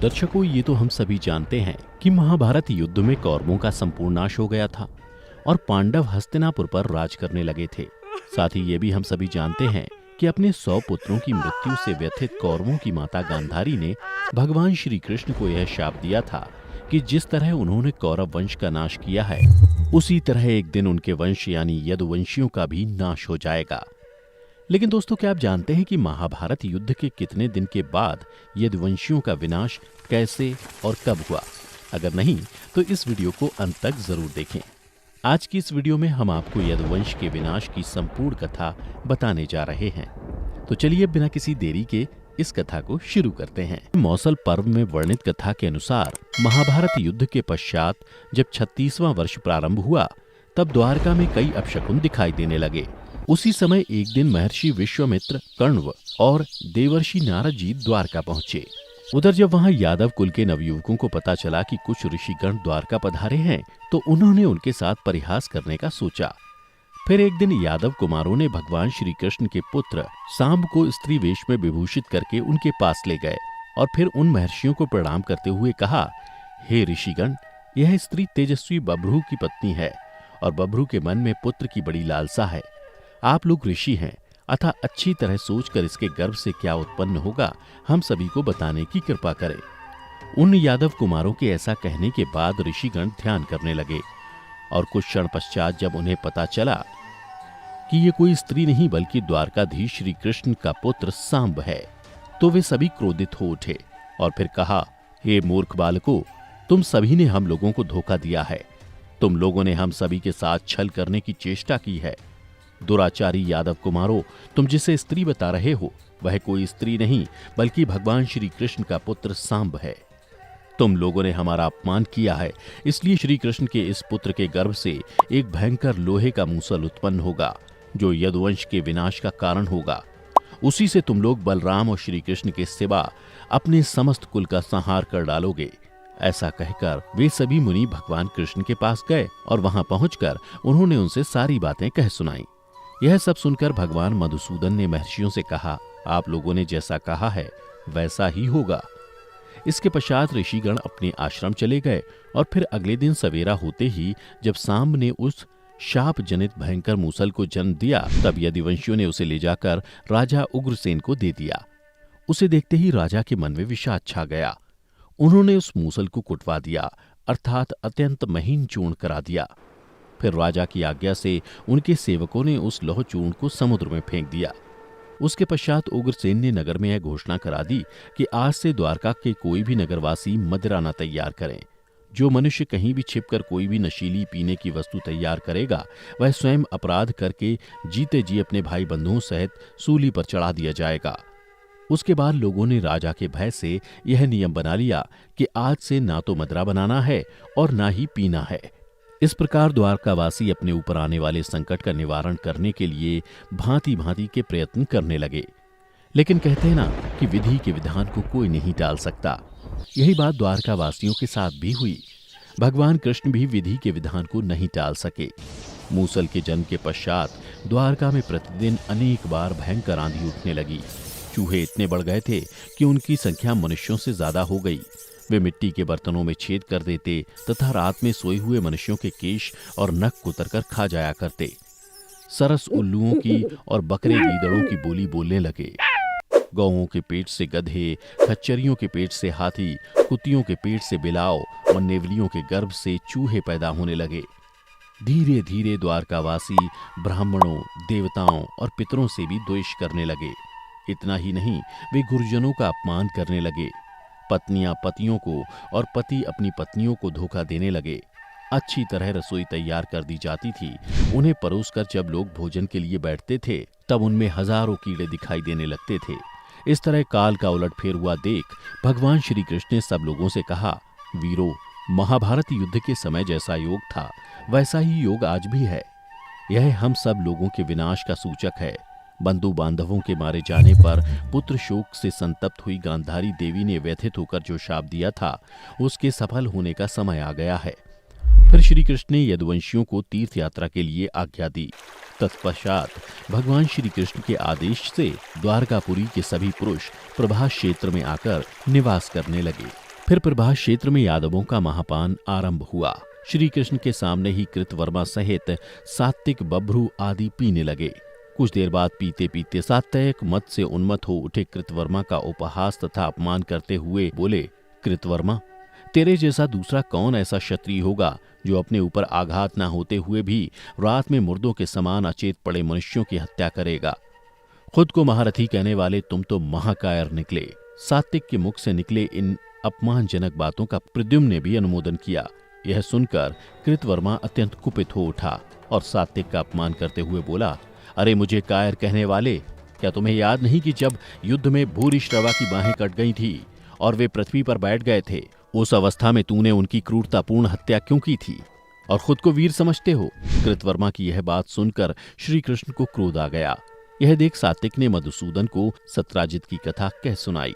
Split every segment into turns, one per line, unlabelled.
दर्शकों, ये तो हम सभी जानते हैं कि महाभारत युद्ध में कौरवों का संपूर्ण नाश हो गया था और पांडव हस्तिनापुर पर राज करने लगे थे। साथ ही ये भी हम सभी जानते हैं कि अपने 100 पुत्रों की मृत्यु से व्यथित कौरवों की माता गांधारी ने भगवान श्री कृष्ण को यह शाप दिया था कि जिस तरह उन्होंने कौरव वंश का नाश किया है, उसी तरह एक दिन उनके वंश यानी यदुवंशियों का भी नाश हो जाएगा। लेकिन दोस्तों, क्या आप जानते हैं कि महाभारत युद्ध के कितने दिन के बाद यदुवंशियों का विनाश कैसे और कब हुआ? अगर नहीं तो इस वीडियो को अंत तक जरूर देखें। आज की इस वीडियो में हम आपको यदुवंश के विनाश की संपूर्ण कथा बताने जा रहे हैं। तो चलिए बिना किसी देरी के इस कथा को शुरू करते हैं। मौसल पर्व में वर्णित कथा के अनुसार महाभारत युद्ध के पश्चात जब 36वां वर्ष प्रारंभ हुआ, तब द्वारका में कई अपशकुन दिखाई देने लगे। उसी समय एक दिन महर्षि विश्वामित्र, कण्व और देवर्षि नारद जी द्वारका पहुंचे। उधर जब वहां यादव कुल के नवयुवकों को पता चला कि कुछ ऋषिगण द्वारका पधारे हैं, तो उन्होंने उनके साथ परिहास करने का सोचा। फिर एक दिन यादव कुमारों ने भगवान श्री कृष्ण के पुत्र सांब को स्त्री वेश में विभूषित करके उनके पास ले गए और फिर उन महर्षियों को प्रणाम करते हुए कहा, हे ऋषिगण, यह स्त्री तेजस्वी बभ्रू की पत्नी है और बभ्रू के मन में पुत्र की बड़ी लालसा है। आप लोग ऋषि हैं, अतः अच्छी तरह सोचकर इसके गर्भ से क्या उत्पन्न होगा, हम सभी को बताने की कृपा करें। उन यादव कुमारों के ऐसा कहने के बाद ऋषिगण ध्यान करने लगे और कुछ क्षण पश्चात जब उन्हें पता चला कि ये कोई स्त्री नहीं बल्कि द्वारकाधीश श्री कृष्ण का पुत्र सांब है, तो वे सभी क्रोधित हो उठे और फिर कहा, हे मूर्ख बालकों, तुम सभी ने हम लोगों को धोखा दिया है। तुम लोगों ने हम सभी के साथ छल करने की चेष्टा की है। दुराचारी यादव कुमारों, तुम जिसे स्त्री बता रहे हो वह कोई स्त्री नहीं बल्कि भगवान श्री कृष्ण का पुत्र सांब है। तुम लोगों ने हमारा अपमान किया है, इसलिए श्री कृष्ण के इस पुत्र के गर्भ से एक भयंकर लोहे का मूसल उत्पन्न होगा जो यदुवंश के विनाश का कारण होगा। उसी से तुम लोग बलराम और श्री कृष्ण के सिवा अपने समस्त कुल का संहार कर डालोगे। ऐसा कहकर वे सभी मुनि भगवान कृष्ण के पास गए और वहां पहुंचकर उन्होंने उनसे सारी बातें कह सुनाई। यह सब सुनकर भगवान मधुसूदन ने महर्षियों से कहा, आप लोगों ने जैसा कहा है वैसा ही होगा। इसके पश्चात ऋषिगण अपने आश्रम चले गए और फिर अगले दिन सवेरा होते ही जब सांब ने उस शाप जनित भयंकर मूसल को जन्म दिया, तब यदुवंशियों ने उसे ले जाकर राजा उग्रसेन को दे दिया। उसे देखते ही राजा के मन में विषाद छा गया। उन्होंने उस मूसल को कुटवा दिया, अर्थात अत्यंत महीन चूर्ण करा दिया। फिर राजा की आज्ञा से उनके सेवकों ने उस लौह चूर्ण को समुद्र में फेंक दिया। उसके पश्चात उग्रसेन ने नगर में यह घोषणा करा दी कि आज से द्वारका के कोई भी नगरवासी मदिरा न तैयार करें। जो मनुष्य कहीं भी छिपकर कोई भी नशीली पीने की वस्तु तैयार करेगा, वह स्वयं अपराध करके जीते जी अपने भाई बंधुओं सहित सूली पर चढ़ा दिया जाएगा। उसके बाद लोगों ने राजा के भय से यह नियम बना लिया कि आज से ना तो मदिरा बनाना है और ना ही पीना है। इस प्रकार द्वारकावासी अपने ऊपर आने वाले संकट का निवारण करने के लिए भांति भांति के प्रयत्न करने लगे। लेकिन कहते हैं ना कि विधि के विधान को कोई नहीं टाल सकता। यही बात द्वारकावासियों के साथ भी हुई। भगवान कृष्ण भी विधि के विधान को नहीं टाल सके। मूसल के जन्म के पश्चात द्वारका में प्रतिदिन अनेक बार भयंकर आंधी उठने लगी। चूहे इतने बढ़ गए थे कि उनकी संख्या मनुष्यों से ज्यादा हो गई। वे मिट्टी के बर्तनों में छेद कर देते तथा रात में सोए हुए मनुष्यों के केश और नख कुतर कर खा जाया करते। सरस उल्लुओं की और बकरे गीदड़ों की बोली बोलने लगे। गौओं के पेट से गधे, खच्चरियों के पेट से हाथी, कुतियों के पेट से बिलाव और नेवलियों के गर्भ से चूहे पैदा होने लगे। धीरे धीरे द्वारकावासी ब्राह्मणों, देवताओं और पितरों से भी द्वेष करने लगे। इतना ही नहीं, वे गुरुजनों का अपमान करने लगे। पत्नियां पतियों को और पति अपनी पत्नियों को धोखा देने लगे। अच्छी तरह रसोई तैयार कर दी जाती थी। उन्हें परोसकर जब लोग भोजन के लिए बैठते थे, तब उनमें हजारों कीड़े दिखाई देने लगते थे। इस तरह काल का उलटफेर हुआ देख भगवान श्री कृष्ण ने सब लोगों से कहा, वीरों, महाभारत युद्ध के समय जैसा योग था वैसा ही योग आज भी है। यह हम सब लोगों के विनाश का सूचक है। बंधु बांधवों के मारे जाने पर पुत्र शोक से संतप्त हुई गांधारी देवी ने व्यथित होकर जो शाप दिया था, उसके सफल होने का समय आ गया है। फिर श्री कृष्ण ने यदुवंशियों को तीर्थ यात्रा के लिए आज्ञा दी। तत्पश्चात भगवान श्री कृष्ण के आदेश से द्वारकापुरी के सभी पुरुष प्रभास क्षेत्र में आकर निवास करने लगे। फिर प्रभास क्षेत्र में यादवों का महापान आरंभ हुआ। श्री कृष्ण के सामने ही कृतवर्मा सहित सात्विक, बभ्रू आदि पीने लगे। कुछ देर बाद पीते पीते सात्विक मत से उन्मत्त हो उठे कृतवर्मा का उपहास तथा अपमान करते हुए बोले, कृतवर्मा, तेरे जैसा दूसरा कौन ऐसा क्षत्रिय होगा जो अपने ऊपर आघात न होते हुए भी रात में मुर्दों के समान अचेत पड़े मनुष्यों की हत्या करेगा। खुद को महारथी कहने वाले तुम तो महाकायर निकले। सात्विक के मुख से निकले इन अपमानजनक बातों का प्रद्युम्न ने भी अनुमोदन किया। यह सुनकर कृतवर्मा अत्यंत कुपित हो उठा और सात्विक का अपमान करते हुए बोला, अरे मुझे कायर कहने वाले, क्या तुम्हें याद नहीं कि जब युद्ध में भूरिश्रवा की बाहें कट गई थी और वे पृथ्वी पर बैठ गए थे, उस अवस्था में तूने उनकी क्रूरतापूर्ण हत्या क्यों की थी और खुद को वीर समझते हो? कृतवर्मा की यह बात सुनकर श्री कृष्ण को क्रोध आ गया। यह देख सात्विक ने मधुसूदन को सत्राजित की कथा कह सुनाई।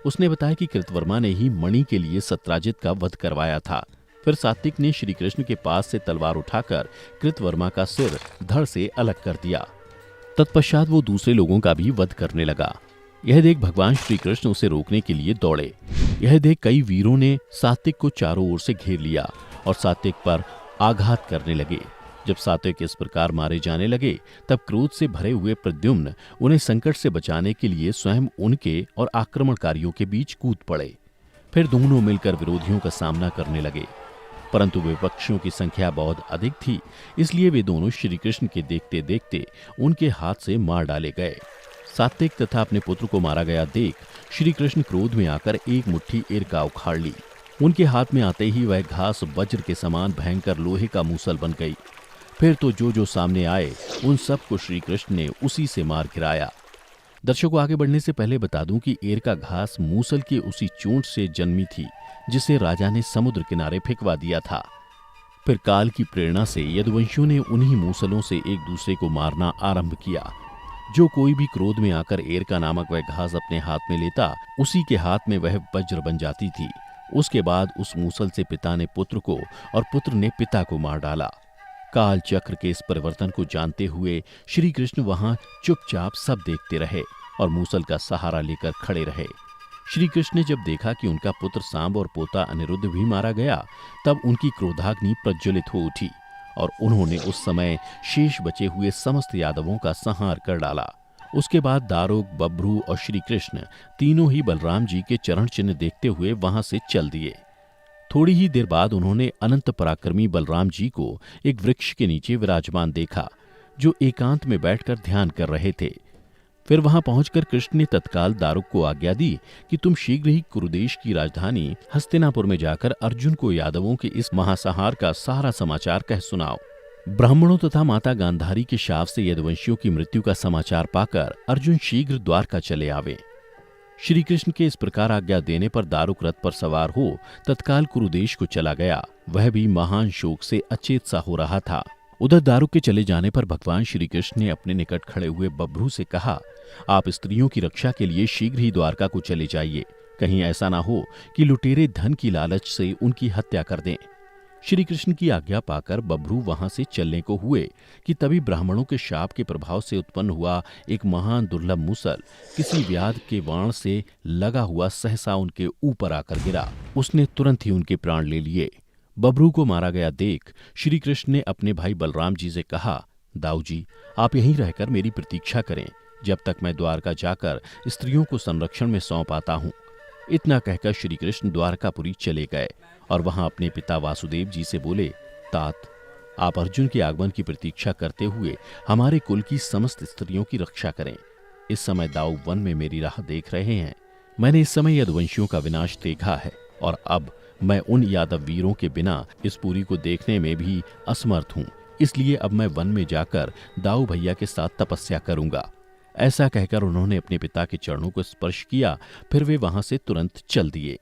उसने बताया कि कृतवर्मा ने ही मणि के लिए सत्राजित का वध करवाया था। फिर सात्विक ने श्री कृष्ण के पास से तलवार उठाकर कृतवर्मा का सिर धड़ से अलग कर दिया। तत्पश्चात वो दूसरे लोगों का भी वध करने लगा। यह देख भगवान श्री कृष्ण उसे रोकने के लिए दौड़े। यह देख कई वीरों ने सात्विक को चारों ओर से घेर लिया और सात्विक पर आघात करने लगे। जब सात्विक इस प्रकार मारे जाने लगे, तब क्रोध से भरे हुए प्रद्युम्न उन्हें संकट से बचाने के लिए स्वयं उनके और आक्रमणकारियों के बीच कूद पड़े। फिर दोनों मिलकर विरोधियों का सामना करने लगे, परंतु विपक्षियों की संख्या बहुत अधिक थी, इसलिए वे दोनों श्री कृष्ण के देखते देखते उनके हाथ से मार डाले गए। सात्विक तथा अपने पुत्र को मारा गया देख श्री कृष्ण क्रोध में आकर एक मुट्ठी एरका उखाड़ ली। उनके हाथ में आते ही वह घास वज्र के समान भयंकर लोहे का मूसल बन गई। फिर तो जो सामने आए उन सबको श्री कृष्ण ने उसी से मार गिराया। दर्शकों, आगे बढ़ने से पहले बता दूं कि एरका घास मूसल की उसी चोंच से जन्मी थी जिसे राजा ने समुद्र किनारे फेंकवा दिया था। फिर काल की प्रेरणा से यदुवंशियों ने उन्हीं मूसलों से एक दूसरे को मारना आरंभ किया। जो कोई भी क्रोध में आकर एरका नामक वह घास अपने हाथ में लेता, उसी के हाथ में वह वज्र बन जाती थी। उसके बाद उस मूसल से पिता ने पुत्र को और पुत्र ने पिता को मार डाला। काल चक्र के इस परिवर्तन को जानते हुए श्री कृष्ण वहां चुपचाप सब देखते रहे और मूसल का सहारा लेकर खड़े रहे। श्री कृष्ण ने जब देखा कि उनका पुत्र सांब और पोता अनिरुद्ध भी मारा गया, तब उनकी क्रोधाग्नि प्रज्वलित हो उठी और उन्होंने उस समय शेष बचे हुए समस्त यादवों का संहार कर डाला। उसके बाद दारुक, बभ्रू और श्री कृष्ण तीनों ही बलराम जी के चरण चिन्ह देखते हुए वहां से चल दिए। थोड़ी ही देर बाद उन्होंने अनंत पराक्रमी बलराम जी को एक वृक्ष के नीचे विराजमान देखा, जो एकांत में बैठकर ध्यान कर रहे थे। फिर वहां पहुंचकर कृष्ण ने तत्काल दारुक को आज्ञा दी कि तुम शीघ्र ही कुरुदेश की राजधानी हस्तिनापुर में जाकर अर्जुन को यादवों के इस महासंहार का सारा समाचार कह सुनाओ। ब्राह्मणों तथा माता गांधारी के शाप से यदुवंशियों की मृत्यु का समाचार पाकर अर्जुन शीघ्र द्वारका चले आवे। श्री कृष्ण के इस प्रकार आज्ञा देने पर दारुक रथ पर सवार हो तत्काल कुरुदेश को चला गया। वह भी महान शोक से अचेत सा हो रहा था। उधर दारुक के चले जाने पर भगवान श्री कृष्ण ने अपने निकट खड़े हुए बभ्रू से कहा, आप स्त्रियों की रक्षा के लिए शीघ्र ही द्वारका को चले जाइए। कहीं ऐसा ना हो कि लुटेरे धन की लालच से उनकी हत्या कर दें। श्री कृष्ण की आज्ञा पाकर बभ्रू वहां से चलने को हुए कि तभी ब्राह्मणों के शाप के प्रभाव से उत्पन्न हुआ एक महान दुर्लभ मूसल किसी व्याध के बाण से लगा हुआ सहसा उनके ऊपर आकर गिरा। उसने तुरंत ही उनके प्राण ले लिए। बभ्रू को मारा गया देख श्री कृष्ण ने अपने भाई बलराम जी से कहा, दाऊ जी, आप यहीं रहकर मेरी प्रतीक्षा करें जब तक मैं द्वारका जाकर स्त्रियों को संरक्षण में सौंप आता हूं। इतना कहकर श्री कृष्ण द्वारकापुरी चले गए और वहां अपने पिता वासुदेव जी से बोले, तात, आप अर्जुन के आगमन की प्रतीक्षा करते हुए हमारे कुल की समस्त स्त्रियों की रक्षा करें। इस समय दाऊ वन में मेरी राह देख रहे हैं। मैंने इस समय यदुवंशियों का विनाश देखा है और अब मैं उन यादव वीरों के बिना इस पुरी को देखने में भी असमर्थ हूं। इसलिए अब मैं वन में जाकर दाऊ भैया के साथ तपस्या करूंगा। ऐसा कहकर उन्होंने अपने पिता के चरणों को स्पर्श किया। फिर वे वहां से तुरंत चल दिए।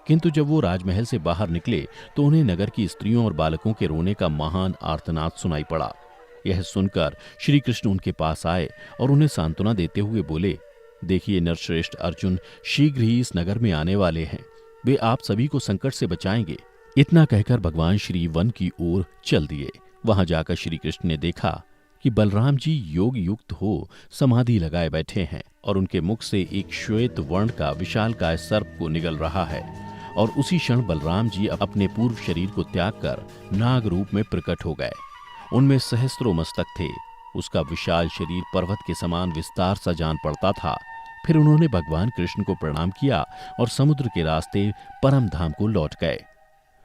किंतु जब वो राजमहल से बाहर निकले तो उन्हें नगर की स्त्रियों और बालकों के रोने का महान आर्तनाद सुनाई पड़ा। यह सुनकर श्री कृष्ण उनके पास आए और उन्हें सांत्वना देते हुए बोले, देखिए नरश्रेष्ठ अर्जुन शीघ्र ही इस नगर में आने वाले हैं। वे आप सभी को संकट से बचाएंगे। इतना कहकर भगवान श्री वन की ओर चल दिए। वहां जाकर श्री कृष्ण ने देखा कि बलराम जी योग युक्त हो समाधि लगाए बैठे हैं और उनके मुख से एक श्वेत वर्ण का विशालकाय सर्प को निगल रहा है। और उसी क्षण बलराम जी अपने पूर्व शरीर को त्याग कर नाग रूप में प्रकट हो गए। उनमें सहस्त्रों मस्तक थे। उसका विशाल शरीर पर्वत के समान विस्तार सा जान पड़ता था। फिर उन्होंने भगवान कृष्ण को प्रणाम किया और समुद्र के रास्ते परम धाम को लौट गए।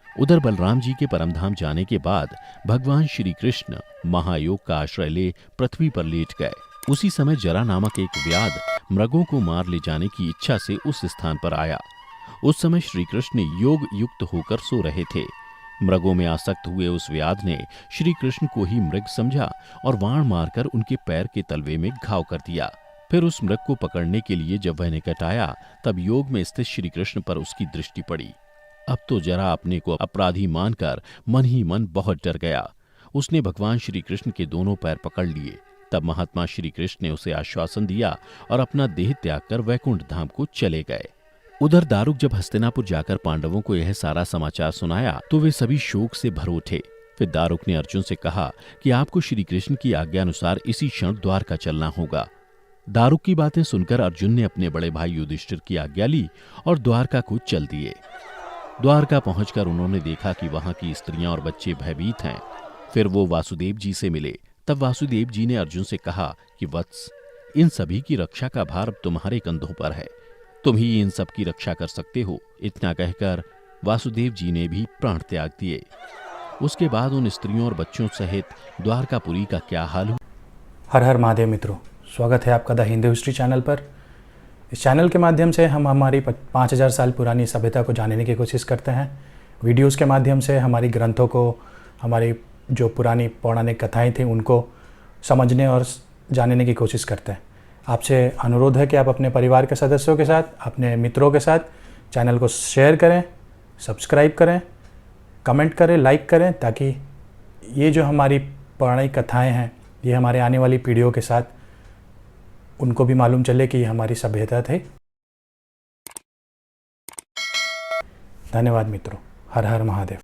उधर बलराम जी के परमधाम जाने के बाद भगवान श्री कृष्ण महायोग का आश्रय ले पृथ्वी पर लेट गए। उसी समय जरा नामक एक व्याध मृगों को मार ले जाने की इच्छा से उस स्थान पर आया। उस समय श्री कृष्ण योग युक्त होकर सो रहे थे। मृगों में आसक्त हुए उस व्याध ने श्री कृष्ण को ही मृग समझा और वाण मारकर उनके पैर के तलवे में घाव कर दिया। फिर उस मृग को पकड़ने के लिए जब वह निकट आया, तब योग में स्थित श्री कृष्ण पर उसकी दृष्टि पड़ी। अब तो जरा अपने को अपराधी मानकर मन ही मन बहुत डर गया। उसने भगवान श्री कृष्ण के दोनों पैर पकड़ लिए। तब महात्मा श्री कृष्ण ने उसे आश्वासन दिया और अपना देह त्याग कर वैकुंठ धाम को चले गए। उधर दारुक जब हस्तिनापुर जाकर पांडवों को यह सारा समाचार सुनाया तो वे सभी शोक से भर उठे। फिर दारुक ने अर्जुन से कहा कि आपको श्री कृष्ण की आज्ञा अनुसार इसी क्षण द्वारका चलना होगा। दारुक की बातें सुनकर अर्जुन ने अपने बड़े भाई युधिष्ठिर की आज्ञा ली और द्वारका को चल दिए। द्वारका पहुंचकर उन्होंने देखा कि वहां की स्त्रियां और बच्चे भयभीत हैं। फिर वो वासुदेव जी से मिले। तब वासुदेव जी ने अर्जुन से कहा कि वत्स, इन सभी की रक्षा का भार अब तुम्हारे कंधों पर है। तुम ही इन सब की रक्षा कर सकते हो। इतना कहकर वासुदेव जी ने भी प्राण त्याग दिए। उसके बाद उन स्त्रियों और बच्चों सहित द्वारकापुरी का क्या हाल हुआ।
हर हर महादेव मित्रों, स्वागत है आपका द हिंदू हिस्ट्री चैनल पर। इस चैनल के माध्यम से हम हमारी 5000 साल पुरानी सभ्यता को जानने की कोशिश करते हैं। वीडियोस के माध्यम से हमारी ग्रंथों को, हमारी जो पुरानी पौराणिक कथाएं थी उनको समझने और जानने की कोशिश करते हैं। आपसे अनुरोध है कि आप अपने परिवार के सदस्यों के साथ, अपने मित्रों के साथ चैनल को शेयर करें, सब्सक्राइब करें, कमेंट करें, लाइक करें, ताकि ये जो हमारी पौराणिक कथाएं हैं ये हमारे आने वाली पीढ़ियों के साथ उनको भी मालूम चले कि ये हमारी सभ्यता थी। धन्यवाद मित्रों। हर हर महादेव।